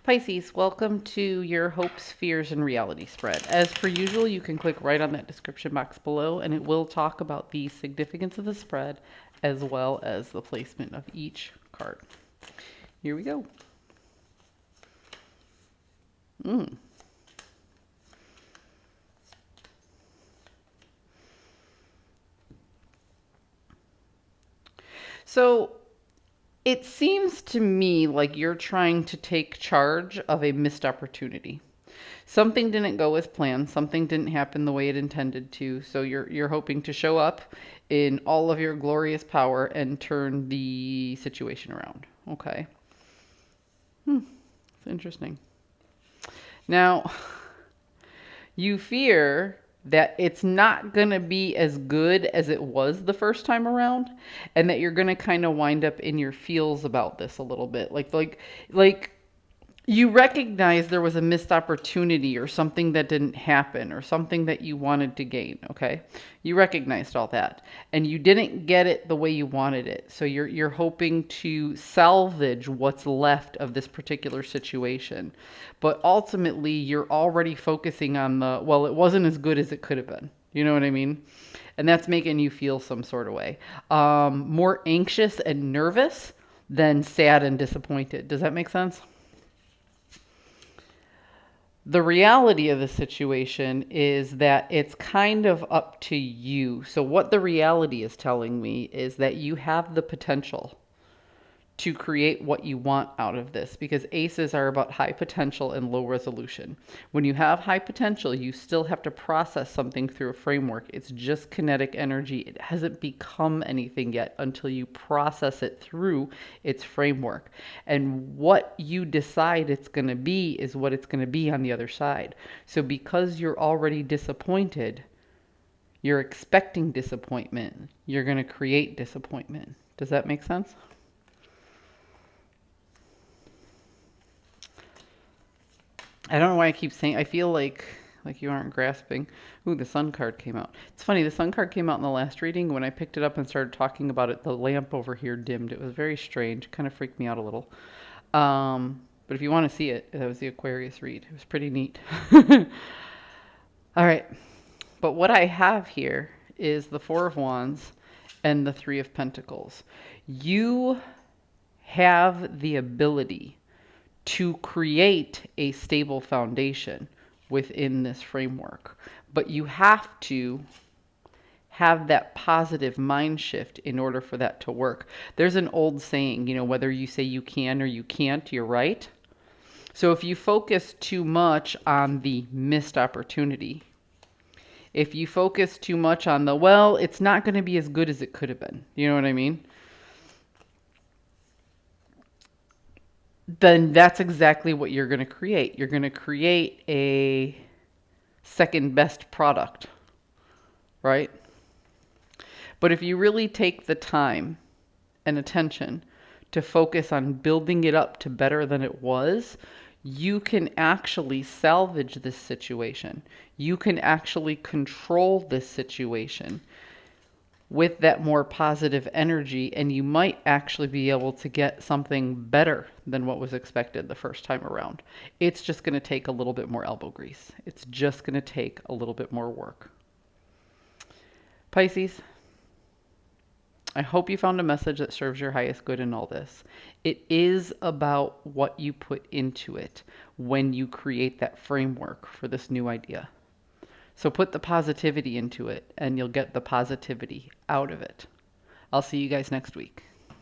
Pisces, welcome to your hopes, fears, and reality spread. As per usual, you can click right on that description box below and it will talk about the significance of the spread as well as the placement of each card. Here we go. So it seems to me like you're trying to take charge of a missed opportunity. Something didn't go as planned, something didn't happen the way it intended to, so you're hoping to show up in all of your glorious power and turn the situation around. Okay. It's interesting. Now, you fear that it's not going to be as good as it was the first time around, and that you're going to kind of wind up in your feels about this a little bit. Like you recognize there was a missed opportunity or something that didn't happen or something that you wanted to gain, okay? You recognized all that and you didn't get it the way you wanted it. So you're hoping to salvage what's left of this particular situation. But ultimately, you're already focusing on the, well, it wasn't as good as it could have been. You know what I mean? And that's making you feel some sort of way. More anxious and nervous than sad and disappointed. Does that make sense? The reality of the situation is that it's kind of up to you. So, what the reality is telling me is that you have the potential to create what you want out of this because aces are about high potential and low resolution. When you have high potential, you still have to process something through a framework. It's just kinetic energy. It hasn't become anything yet until you process it through its framework. And what you decide it's going to be is what it's going to be on the other side. So because you're already disappointed, you're expecting disappointment, you're going to create disappointment. Does that make sense? I don't know why I keep saying, I feel like you aren't grasping. Ooh, the sun card came out. It's funny, the sun card came out in the last reading. When I picked it up and started talking about it, the lamp over here dimmed. It was very strange. Kind of freaked me out a little. But if you want to see it, that was the Aquarius read. It was pretty neat. All right. But what I have here is the Four of Wands and the Three of Pentacles. You have the ability to create a stable foundation within this framework. But you have to have that positive mind shift in order for that to work. There's an old saying, whether you say you can or you can't, you're right. So if you focus too much on the missed opportunity, if you focus too much on the, well, it's not going to be as good as it could have been, you know what I mean? Then that's exactly what you're going to create. You're going to create a second best product, right? But if you really take the time and attention to focus on building it up to better than it was, you can actually salvage this situation. You can actually control this situation with that more positive energy, and you might actually be able to get something better than what was expected the first time around. It's just going to take a little bit more elbow grease. It's just going to take a little bit more work. Pisces, I hope you found a message that serves your highest good in all this. It is about what you put into it when you create that framework for this new idea. So put the positivity into it and you'll get the positivity out of it. I'll see you guys next week.